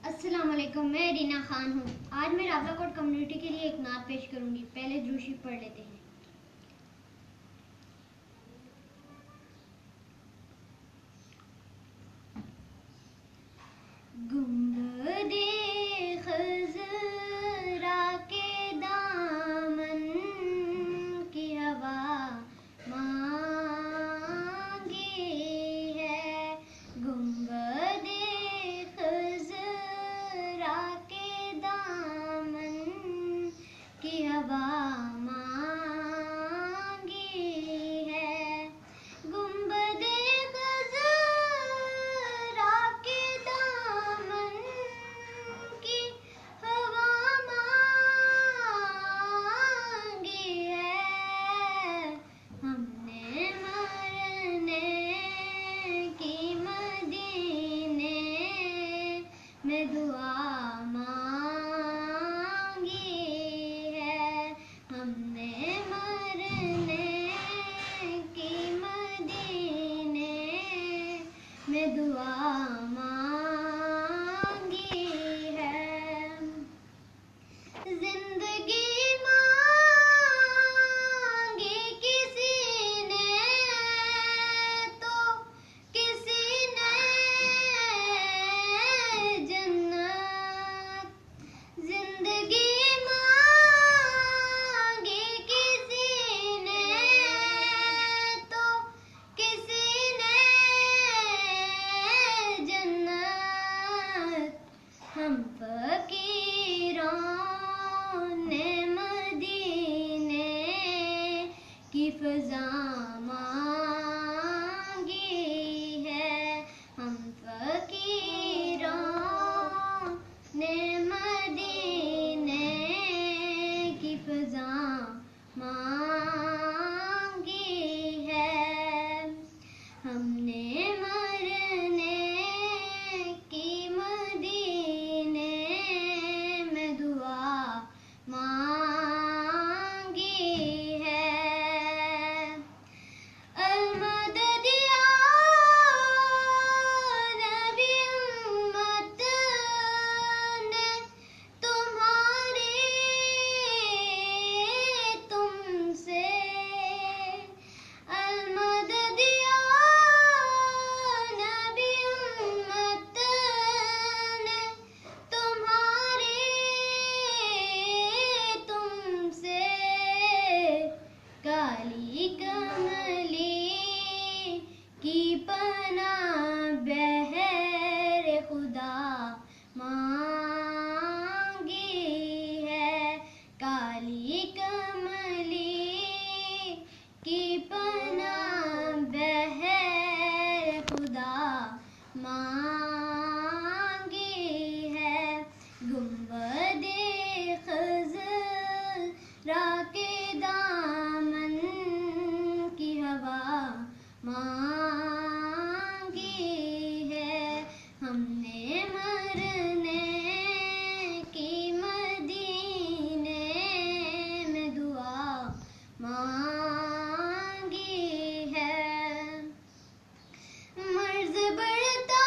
अस्सलाम वालेकुम, मैं रीना खान हूँ। आज मैं रावला कोट कम्युनिटी के लिए एक नात पेश करूँगी। पहले द्रूशी पढ़ लेते हैं। गुंबदे खज़रा के दामन की हवा मांगी है। गुंबदे खज़रा के दामन की हवा मांगी है। गुंबदे खज़रा के दामन की हवा मांगी है। हमने मरने की मदीने में दुआ मांगी है। हमने मरने की मदीने में दुआ मांगी है। जिंदगी मांगी किसी ने तो किसी ने जन्नत। जिंदगी मांगी किसी ने तो किसी ने जन्नत। हम फकीरों ने मदीने की फ़ज़ा मांगी है। हम फकीरों ने मदीने की फ़ज़ा मांगी है। हमने मरने की मदीने में दुआ मांगी है। अल-मदद या नबी उम्मत ने तुम्हारी तुमसे। अल-मदद या नबी उम्मत ने तुम्हारी तुमसे। काली कमली की पनाह बहर खुदा मांगी है। काली कमली की पनाह बहर खुदा मांगी है। गुंबदे खज़रा के दामन की हवा मांगी है। हमने मरने की मदीने में दुआ मांगी है। मर्ज़ बढ़ता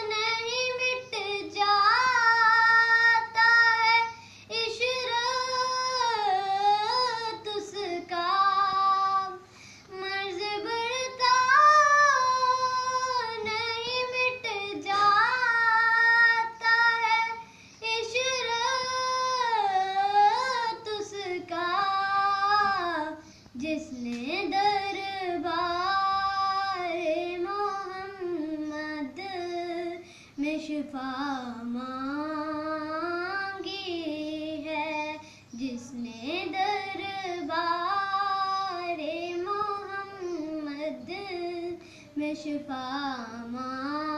नहीं मिट जाता है इशरत उसका। मर्ज़ बढ़ता नहीं मिट जाता है इशरत उसका। जिसने मोहम्मद में शिफा मांगी है। जिसने दरबार मोहम्मद में शिफा मांगी